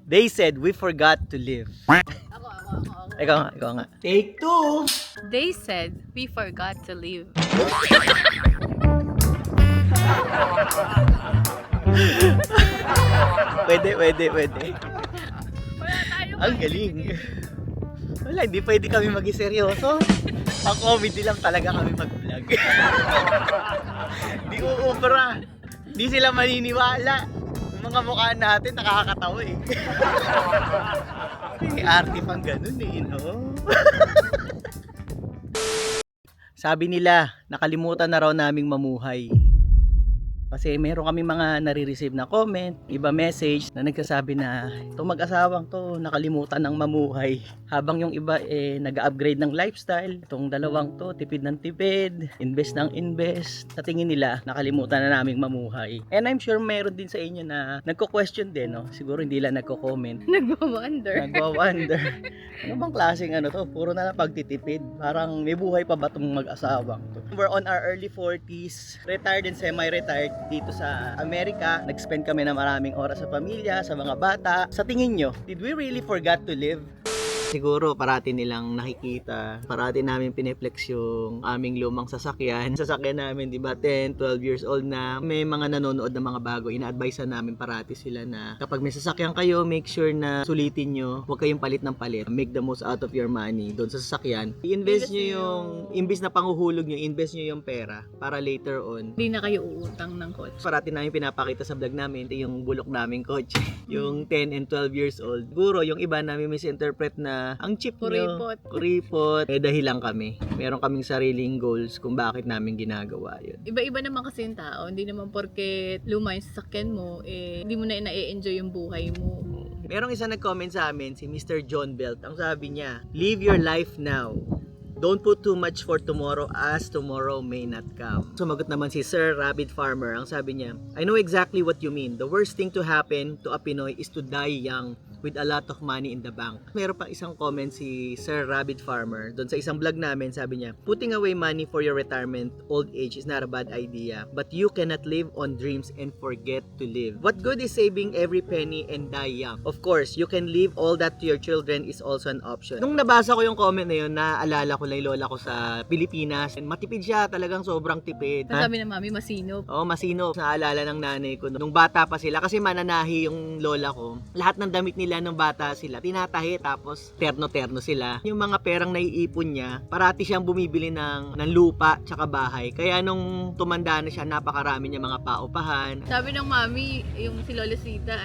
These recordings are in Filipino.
They said we forgot to live. Ikaw nga. Take two. They said we forgot to live. Pwede. Wala tayo. Ang galing. Wala, hindi pwede kami maging seryoso. Ang comedy lang talaga kami mag-vlog. Di uubra. Di sila maniniwala. Yung mga mukha natin nakakatawa eh. May arte pang ganun eh, no? Sabi nila, nakalimutan na raw naming mamuhay. Kasi meron kami mga nare-receive na comment, iba message na nagsasabi na itong mag-asawang to nakalimutan ng mamuhay. Habang yung iba nag-upgrade ng lifestyle, itong dalawang to tipid ng tipid, invest ng invest. Sa tingin nila, nakalimutan na naming mamuhay. And I'm sure meron din sa inyo na nagko-question din, no? Siguro hindi lang nagko-comment. Nagwa-wonder. Ano bang klaseng ano to? Puro na lang pagtitipid. Parang may buhay pa ba itong mag-asawang to? We're on our early 40s, retired and semi-retired dito sa Amerika. Nag-spend kami ng maraming oras sa pamilya, sa mga bata. Sa tingin nyo, did we really forget to live? Siguro parati nilang nakikita, parati namin pineflex yung aming lumang sasakyan. Sasakyan namin, di ba, 10, 12 years old na. May mga nanonood ng mga bago, ina-advise namin parati sila na kapag may sasakyan kayo, make sure na sulitin nyo, huwag kayong palit ng palit. Make the most out of your money doon sa sasakyan. I-invest nyo yung, imbis na panguhulog nyo, invest nyo yung pera para later on. Hindi na kayo uutang ng kotse. Parati namin pinapakita sa vlog namin, ito yung bulok naming kotse. Yung 10 and 12 years old. Siguro yung iba namin misinterpret na ang cheap nyo. Kuripot. Dahilan kami. Meron kaming sariling goals kung bakit namin ginagawa yun. Iba-iba naman kasi yung tao. Hindi naman porke luma yung sasakyan mo, hindi mo na na-enjoy yung buhay mo. Merong isa nag-comment sa amin, si Mr. John Belt. Ang sabi niya, live your life now. Don't put too much for tomorrow as tomorrow may not come. Sumagot naman si Sir Rabbit Farmer. Ang sabi niya, I know exactly what you mean. The worst thing to happen to a Pinoy is to die young with a lot of money in the bank. Meron pa isang comment si Sir Rabbit Farmer. Doon sa isang vlog namin, sabi niya, putting away money for your retirement old age is not a bad idea. But you cannot live on dreams and forget to live. What good is saving every penny and die young? Of course, you can leave all that to your children is also an option. Nung nabasa ko yung comment na yun, naalala ko lang yung lola ko sa Pilipinas. Matipid siya, talagang sobrang tipid. Sabi ng mami, masinop. Oo, masino. Naalala ng nanay ko. Nung bata pa sila, kasi mananahi yung lola ko. Lahat ng damit nila nung bata sila, tinatahi, tapos terno-terno sila. Yung mga perang naiipon niya, parati siyang bumibili ng lupa tsaka bahay. Kaya nung tumanda na siya, napakarami niya mga paupahan. Sabi ng mami, yung si Lolosita,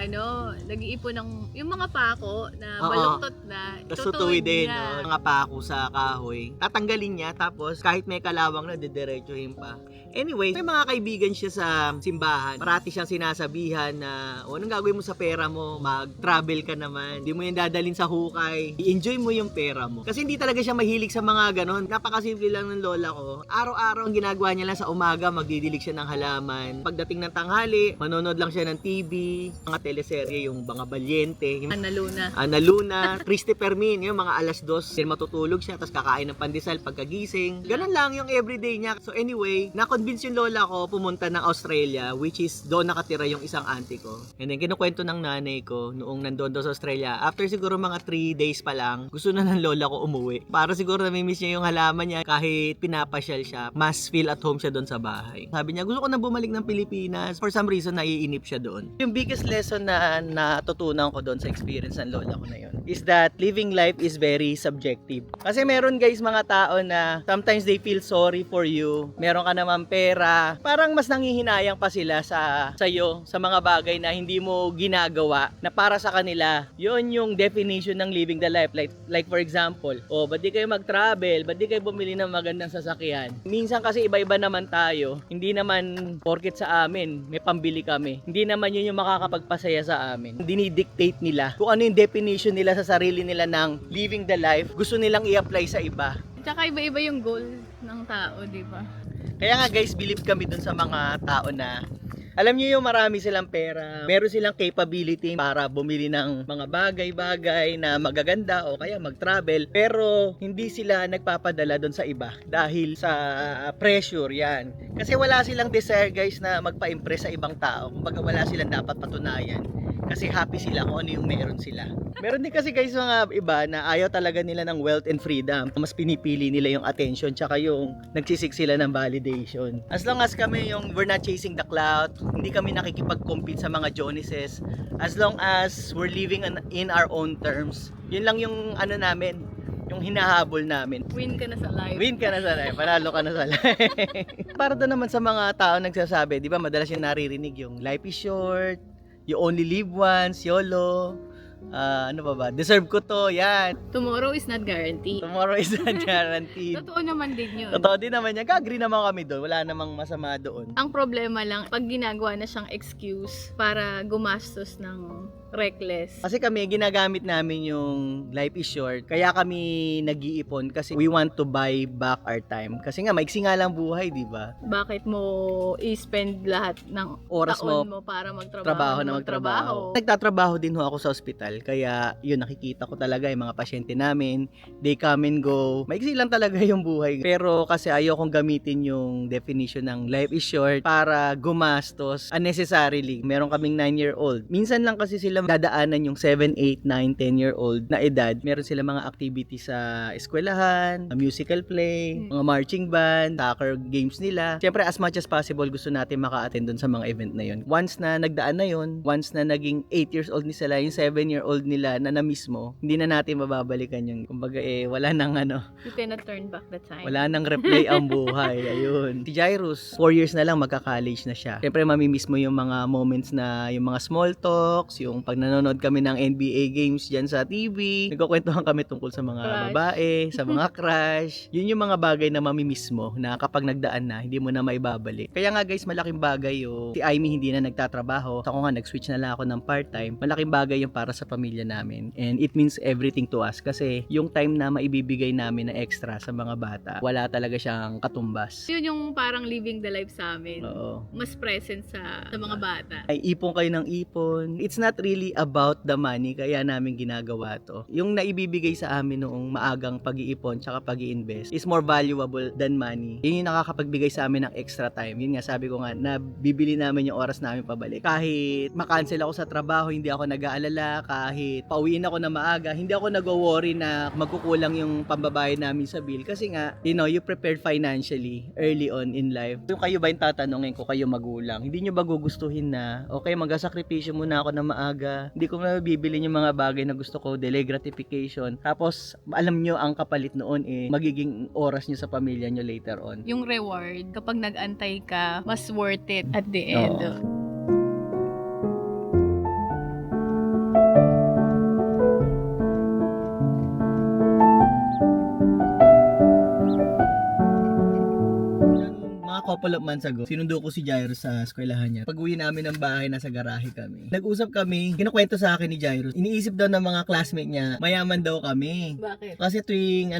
nag-iipon ng yung mga pako na baluktot na, tapos tutuwidin, no? Mga pako sa kahoy. Tatanggalin niya, tapos kahit may kalawang na, didiretsuhin pa. Anyway, may mga kaibigan siya sa simbahan. Parati siyang sinasabihan na, anong gagawin mo sa pera mo? Mag-travel ka naman. Hindi mo yung dadalhin sa hukay. I-enjoy mo yung pera mo. Kasi hindi talaga siya mahilig sa mga ganon. Napakasimple lang ng lola ko. Araw-araw ang ginagawa niya lang sa umaga, magdidilig siya ng halaman. Pagdating ng tanghali, manonood lang siya ng TV, mga teleserye, yung mga Balyente, yung Ana Luna, Christy Fermin, yung mga alas 2, matutulog siya, tapos kakain ng pandesal pagkagising. Ganon lang yung everyday niya. So anyway, na-convince yung lola ko pumunta ng Australia, which is doon nakatira yung isang auntie ko. And then kinukwento ng nanay ko noong nandoon daw sa Australia. After siguro mga 3 days pa lang, gusto na ng lola ko umuwi. Para siguro namimiss niya yung halaman niya kahit pinapasyal siya. Mas feel at home siya doon sa bahay. Sabi niya, gusto ko na bumalik ng Pilipinas. For some reason, naiinip siya doon. Yung biggest lesson na natutunan ko doon sa experience ng lola ko na yun is that living life is very subjective. Kasi meron guys mga tao na sometimes they feel sorry for you. Meron ka naman pera. Parang mas nanghihinayang pa sila sa sayo sa mga bagay na hindi mo ginagawa na para sa kanila. Yun yung definition ng living the life. Like for example, ba't di kayo mag-travel? Ba't di kayo bumili ng magandang sasakyan? Minsan kasi iba-iba naman tayo. Hindi naman porket sa amin, may pambili kami. Hindi naman yun yung makakapagpasaya sa amin. Dinidictate nila kung ano yung definition nila sa sarili nila ng living the life. Gusto nilang i-apply sa iba. Tsaka iba-iba yung goal ng tao, di ba? Kaya nga guys, believe kami dun sa mga tao na alam niyo yung marami silang pera, meron silang capability para bumili ng mga bagay-bagay na magaganda o kaya mag-travel, pero hindi sila nagpapadala doon sa iba dahil sa pressure yan. Kasi wala silang desire guys na magpa-impress sa ibang tao, kumbaga wala silang dapat patunayan. Kasi happy sila kung ano yung meron sila. Meron din kasi guys mga iba na ayaw talaga nila ng wealth and freedom. Mas pinipili nila yung attention tsaka yung nagsisik sila ng validation. As long as kami yung we're not chasing the clout, hindi kami nakikipag-compete sa mga Joneses. As long as we're living in our own terms, yun lang yung ano namin, yung hinahabol namin. Win ka na sa life. Win ka na sa life, panalo ka na sa life. Para doon naman sa mga tao nagsasabi, di ba madalas yung naririnig yung life is short, you only live once, YOLO, ano ba, deserve ko to, yan. Tomorrow is not guaranteed. Tomorrow is not guaranteed. Totoo naman din yun. Totoo din naman yan, agree naman kami doon, wala namang masama doon. Ang problema lang, pag ginagawa na siyang excuse para gumastos ng reckless. Kasi kami, ginagamit namin yung life is short. Kaya kami nag-iipon kasi we want to buy back our time. Kasi nga, maiksi nga lang buhay, di ba? Bakit mo i-spend lahat ng Oras taon mo, mo para magtrabaho trabaho na na magtrabaho. Nagtatrabaho din ho ako sa ospital. Kaya yun, nakikita ko talaga yung mga pasyente namin. They come and go. Maiksi lang talaga yung buhay. Pero kasi ayokong gamitin yung definition ng life is short para gumastos unnecessarily. Meron kaming 9-year-old. Minsan lang kasi sila dadaanan yung 7, 8, 9, 10-year-old na edad. Meron sila mga activities sa eskwelahan, musical play, mga marching band, soccer games nila. Siyempre, as much as possible, gusto natin maka-attend dun sa mga event na yun. Once na nagdaan na yun, once na naging 8 years old ni sila, yung 7-year-old nila na na-miss mo, hindi na natin mababalikan yun. Kumbaga wala nang You cannot turn back the time. wala nang replay ang buhay. Ayun. Si Jairus, 4 years na lang magka-college na siya. Siyempre, mamimiss mo yung mga moments na yung mga small talks, yung pag nanonood kami ng NBA games dyan sa TV, nagkukwentuhan kami tungkol sa mga Crush. babae, sa mga crush. Yun yung mga bagay na mamimiss mo na kapag nagdaan na, hindi mo na maibabalik. Kaya nga guys, malaking bagay yung si Aimee hindi na nagtatrabaho. Ako nga, nag-switch na lang ako ng part-time. Malaking bagay yung para sa pamilya namin. And it means everything to us kasi yung time na maibibigay namin na extra sa mga bata, wala talaga siyang katumbas. Yun yung parang living the life sa amin. Oo. Mas present sa mga bata. Ay ipon kayo ng ipon. It's not really about the money kaya namin ginagawa to. Yung naibibigay sa amin noong maagang pag-iipon tsaka pag-i-invest is more valuable than money. Yun yung nakakapagbigay sa amin ng extra time. Yun nga, sabi ko nga, na bibili namin yung oras namin pabalik. Kahit makancel ako sa trabaho, hindi ako nag-aalala. Kahit pauwiin ako na maaga, hindi ako nag-worry na magkukulang yung pambabayad namin sa bill. Kasi nga, you know, you prepared financially early on in life. Yung kayo ba yung tatanungin ko, kayo magulang, hindi nyo ba gugustuhin na, okay, magsasakripisyo muna ako na maaga, hindi ko na bibili yung mga bagay na gusto ko, delay gratification. Tapos, alam nyo, ang kapalit noon magiging oras nyo sa pamilya nyo later on. Yung reward, kapag nag-antay ka, mas worth it at the end. Oo. Couple of months ago, sinundo ko si Jairus sa eskwelahan niya. Pag uwi namin ng bahay, nasa garahe kami. Nag-usap kami, kinukwento sa akin ni Jairus. Iniisip daw ng mga classmate niya, mayaman daw kami. Bakit? Kasi tuwing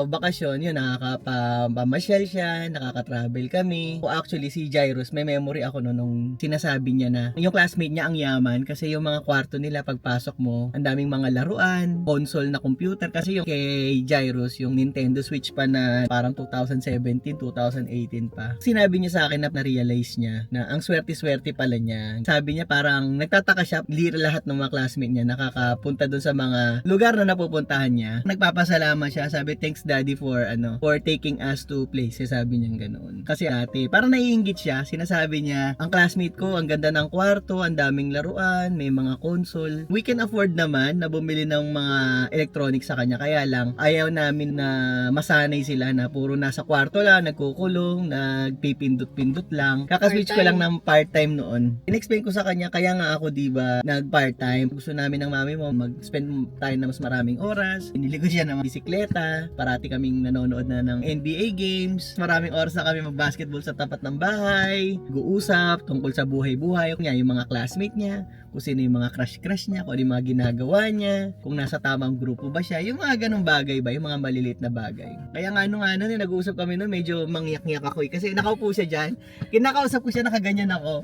bakasyon, yun, nakakapamasyal siya, nakaka-travel kami. So actually, si Jairus, may memory ako nung sinasabi niya na yung classmate niya ang yaman kasi yung mga kwarto nila pagpasok mo, ang daming mga laruan, console na computer. Kasi yung kay Jairus, yung Nintendo Switch pa na parang 2017, 2018 pa. Sinabi niya sa akin na na-realize niya na ang swerte-swerte pala niya. Sabi niya parang nagtataka siya, hindi lahat ng mga classmate niya nakakapunta doon sa mga lugar na napupuntahan niya. Nagpapasalamat siya, sabi thanks daddy for taking us to places, sabi niya ganoon. Kasi ate, parang naiinggit siya, sinasabi niya, ang classmate ko, ang ganda ng kwarto, ang daming laruan, may mga console. We can afford naman na bumili ng mga electronics sa kanya, kaya lang ayaw namin na masanay sila na puro nasa kwarto lang, nagkukulong, nagpipindot-pindot lang. Kakaswitch ko lang ng part-time noon. In-explain ko sa kanya, kaya nga ako diba nag-part-time. Gusto namin ng mami mo mag-spend tayo na mas maraming oras. Pinili ko siya ng bisikleta. Parati kaming nanonood na ng NBA games. Maraming oras na kami mag-basketball sa tapat ng bahay. Guusap tungkol sa buhay-buhay. Yung mga classmate niya, kung sino yung mga crush-crush niya, kung ano yung mga ginagawa niya, kung nasa tamang grupo ba siya, yung mga ganong bagay ba, yung mga maliliit na bagay. Kaya nga nag-uusap kami medyo mangyak-ngyak ako kasi nakaupo siya dyan, kinakausap ko siya, nakaganyan ako.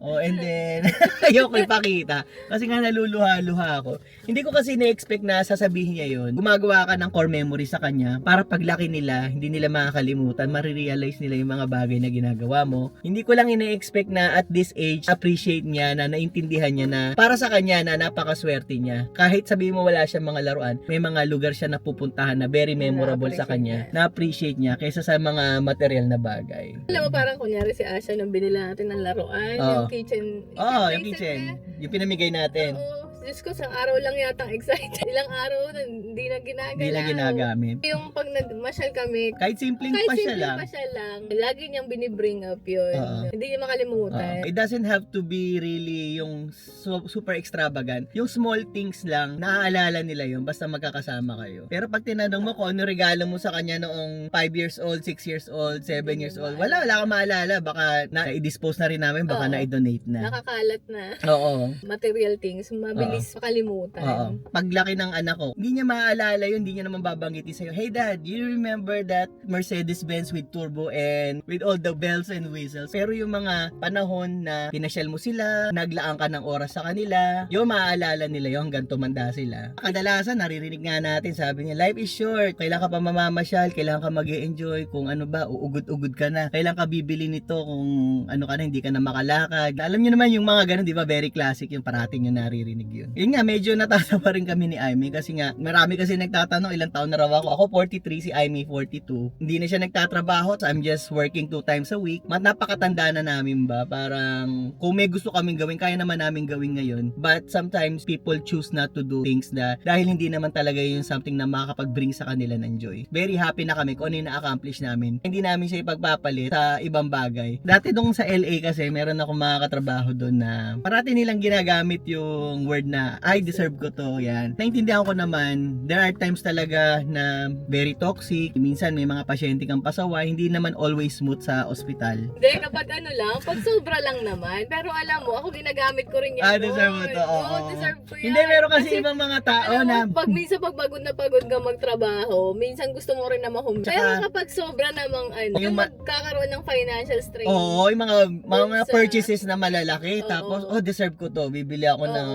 Oh, and then, ayoko ipakita. Kasi nga naluluha-luha ako. Hindi ko kasi na-expect na sasabihin niya yun. Gumagawa ka ng core memory sa kanya para paglaki nila, hindi nila makakalimutan, marirealize nila yung mga bagay na ginagawa mo. Hindi ko lang ina-expect na at this age, appreciate niya na naintindihan niya na para sa kanya na napakaswerte niya. Kahit sabihin mo wala siyang mga laruan, may mga lugar siya na pupuntahan na very memorable sa kanya. Na-appreciate niya kaysa sa mga material na bagay. Alam mo, parang kunyari si Asha nung binili natin ng laruan, yung kitchen. Yung kitchen. Yung pinamigay natin. Oo. Diyos ko, isang araw lang yatang excited. Ilang araw na hindi na ginagalaw. Hindi na ginagamit. Yung pag nagmasyal kami, Kahit simpleng kahit pasyal simple lang. pa siya lang, lagi niyang binibring up yun. Hindi niya makalimutan. It doesn't have to be really yung super extravagant. Yung small things lang, naaalala nila yun basta magkakasama kayo. Pero pag tinanong mo kung ano regalo mo sa kanya noong 5 years old, 6 years old, 7 years old, wala kang maalala. Baka na-dispose na rin namin, baka na-donate na. Nakakalat na. Oo. Material things, mabilis makalimutan. Oo. Paglaki ng anak ko, hindi niya maaalala yun, hindi niya naman babanggitin sa'yo, "Hey dad, you remember that Mercedes-Benz with turbo and with all the bells and whistles?" Pero yung mga panahon na pinasyal mo sila, naglaan ka ng oras sa kanila, yung maaalala nila yung hanggang tumanda sila. Kadalasan, naririnig nga natin, sabi niya, life is short, kailan ka pa mamamasyal, kailan ka mag-e-enjoy, kung ano ba, uugod-ugod ka na, kailan ka bibili nito, kung ano ka na, hindi ka na makalakad. Alam niyo naman yung mga ganun, di ba, very classic yung parating yung naririnig yun. Yun nga, medyo natatawa rin kami ni Aimee kasi nga, marami kasi nagtatanong ilang taon na raw ako. Ako 43, si Aimee 42. Hindi na siya nagtatrabaho, so I'm just working 2 times a week. Napakatanda na namin ba? Parang, kung may gusto kaming gawin, kaya naman namin gawin ngayon. But sometimes, people choose not to do things na, dahil hindi naman talaga yun something na makakapag-bring sa kanila ng joy. Very happy na kami kung ano yung na-accomplish namin. Hindi namin siya ipagpapalit sa ibang bagay. Dati dong sa LA kasi, meron akong mga katrabaho doon na, parati nilang ginagamit yung word na I deserve ko to, yan. Naintindihan ko naman, there are times talaga na very toxic. Minsan may mga pasyente kang pasaway, hindi naman always smooth sa ospital. Hindi, kapag ano lang, pag sobra lang naman. Pero alam mo, ako ginagamit ko rin yan. Deserve mo to. Oo, deserve ko yan. Hindi, meron kasi ibang mga tao alam na mo, minsan pag pagod ka magtrabaho, minsan gusto mo rin na mahum. Pero kapag sobra namang yung magkakaroon ng financial strain. Oo, yung mga purchases na malalaki, tapos deserve ko to, bibili ako ng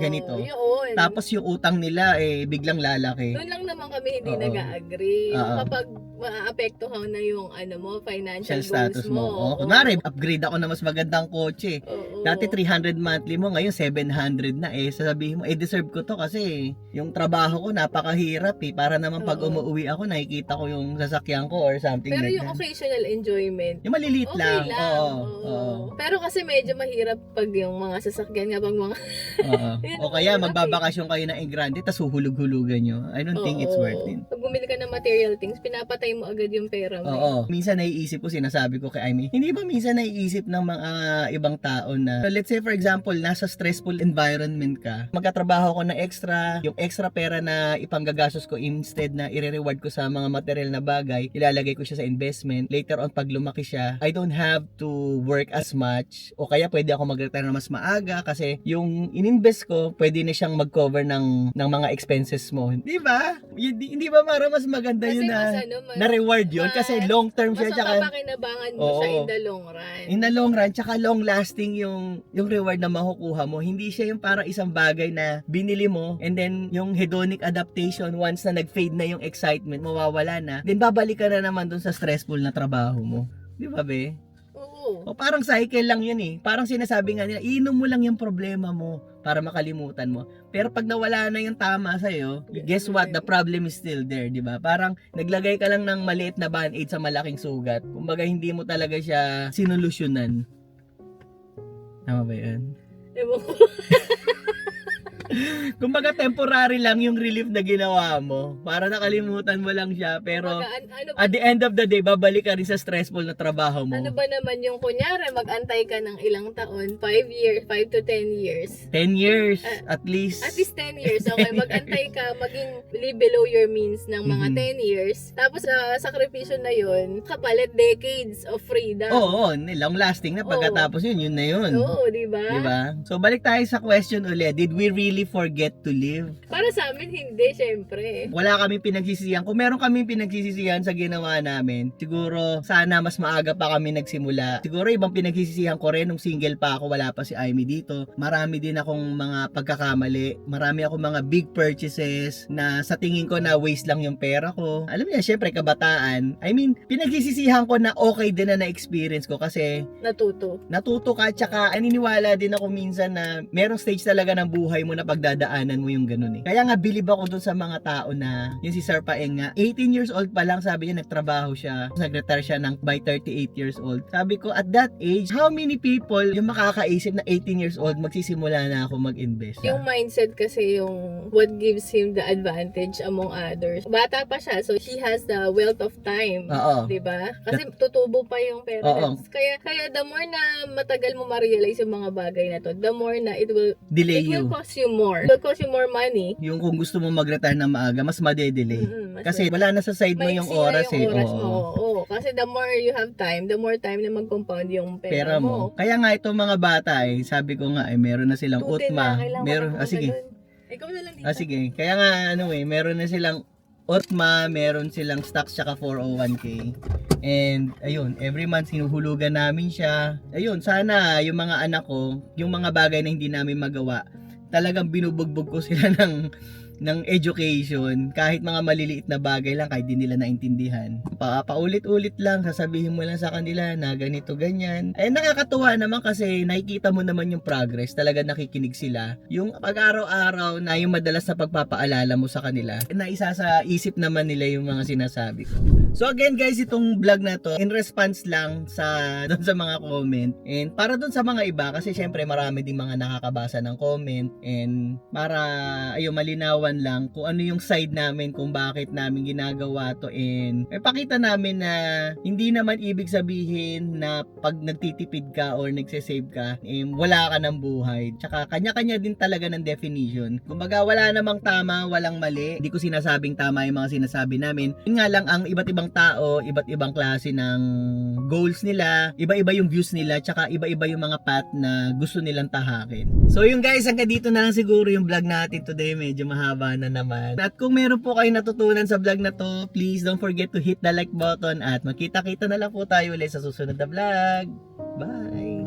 ganito. Yun. Tapos yung utang nila biglang lalaki. Doon lang naman kami hindi nag-agree. Kapag maapektuhan na yung financial status goals mo. Kunwari, upgrade ako na mas magandang kotse. Dati 300 monthly mo, ngayon 700 na sasabihin mo, deserve ko to kasi yung trabaho ko napakahirap para naman pag umuwi ako, nakikita ko yung sasakyan ko or something pero like yung that. occasional enjoyment, Yung maliliit okay lang. Oo. Pero kasi medyo mahirap pag yung mga sasakyan nga pag mga O kaya magbabakasyon kayo ng Engrande tapos huhulog-hulugan nyo. I don't think it's worth it. Pag bumili ka ng material things, pinapatay mo agad yung pera mo. Oo. Minsan naiisip ko, sinasabi ko kay Aimee, hindi ba minsan naiisip ng mga ibang tao na, let's say for example, nasa stressful environment ka, magkatrabaho ko na extra, yung extra pera na ipanggagastos ko instead na i-reward ko sa mga material na bagay, ilalagay ko siya sa investment. Later on, pag lumaki siya, I don't have to work as much, o kaya pwede ako mag-retire na mas maaga kasi yung ininvest ko, pwede na siyang mag-cover ng mga expenses mo. Di ba? Hindi ba para mas maganda kasi yun na reward yun? Kasi long term siya. Mas mapapakinabangan mo siya in the long run. In the long run, tsaka long lasting yung reward na makukuha mo. Hindi siya yung parang isang bagay na binili mo and then yung hedonic adaptation, once na nag-fade na yung excitement, mawawala na. Then babalik ka na naman dun sa stressful na trabaho mo. Di ba, be? O parang cycle lang yun Parang sinasabi nga nila, inom mo lang yung problema mo para makalimutan mo. Pero pag nawala na yung tama sa'yo, guess what? The problem is still there, di ba? Parang naglagay ka lang ng maliit na band-aid sa malaking sugat. Kumbaga hindi mo talaga siya sinolusyonan. Tama ba yun? Ewan ko. Kumbaga temporary lang yung relief na ginawa mo. Para nakalimutan mo lang siya. Pero at the end of the day, babalik ka rin sa stressful na trabaho mo. Ano ba naman yung kunyari, mag-antay ka ng ilang taon? 5 years, 5 to 10 years. 10 years, at least. At least 10 years. Okay, mag-antay ka, maging live below your means ng mga 10 years. Tapos sa sakripisyo na yun, kapalit decades of freedom. Oo, long lasting na pagkatapos yun na yun. Oo, di ba? Diba? So balik tayo sa question ulit. Did we really really forget to live. Para sa amin, hindi, syempre. Wala kami pinagsisisihan. Kung meron kami pinagsisisihan sa ginawa namin, siguro sana mas maaga pa kami nagsimula. Siguro ibang pinagsisisihan ko rin nung single pa ako, wala pa si Amy dito. Marami din akong mga pagkakamali. Marami akong mga big purchases na sa tingin ko na waste lang yung pera ko. Alam niya, syempre kabataan. I mean, pinagsisisihan ko na okay din na na-experience ko kasi natuto ka, tsaka aniniwala din ako minsan na merong stage talaga ng buhay mo na pagdadaanan mo yung ganun eh. Kaya nga bilib ako dun sa mga tao na yung si Sir Paeng nga, 18 years old pa lang, sabi niya nagtrabaho siya, nag-retire siya ng by 38 years old. Sabi ko, at that age, how many people yung makakaisip na 18 years old magsisimula na ako mag-invest? Yung mindset kasi yung what gives him the advantage among others. Bata pa siya, so he has the wealth of time. Oo. Diba? Kasi tutubo pa yung parents. Kaya the more na matagal mo ma-realize yung mga bagay na to, the more na it will Delay will you. cost you more. It will cost you more money. Yung kung gusto mo mag-retire na maaga, mas madedelay. Mas Kasi wala na sa side mo yung oras eh. mo. Oo. Kasi the more you have time, the more time na mag-compound yung pera mo. Kaya nga itong mga bata eh, sabi ko nga eh, meron na silang utma. Sige. Ikaw na lang dito. Sige. Kaya nga meron na silang utma, meron silang stocks tsaka 401k. And ayun, every month sinuhulugan namin siya. Ayun, sana yung mga anak ko, yung mga bagay na hindi namin magawa, talagang binubugbog ko sila ng education, kahit mga maliliit na bagay lang, kahit di nila naintindihan. Paulit-ulit lang, sasabihin mo lang sa kanila na ganito, ganyan. Eh, nakakatuwa naman kasi nakikita mo naman yung progress, talaga nakikinig sila. Yung pag-araw-araw na yung madalas na pagpapaalala mo sa kanila, na isa sa isip naman nila yung mga sinasabi ko. So again guys, itong vlog na to, in response lang doon sa mga comment, and para doon sa mga iba, kasi syempre marami ding mga nakakabasa ng comment, and para malinawan lang kung ano yung side namin, kung bakit namin ginagawa to, and pakita namin na hindi naman ibig sabihin na pag nagtitipid ka or nagsasave ka, wala ka ng buhay. Tsaka kanya-kanya din talaga ng definition. Kumbaga wala namang tama, walang mali. Hindi ko sinasabing tama yung mga sinasabi namin. Yun nga lang, ang iba't ibang tao, iba't ibang klase ng goals nila, iba-iba yung views nila, tsaka iba-iba yung mga path na gusto nilang tahakin. So yun guys, hanggang dito na lang siguro yung vlog natin today. Medyo mahaba na naman. At kung meron po kayo natutunan sa vlog na to, please don't forget to hit the like button at magkita-kita na lang po tayo ulit sa susunod na vlog. Bye!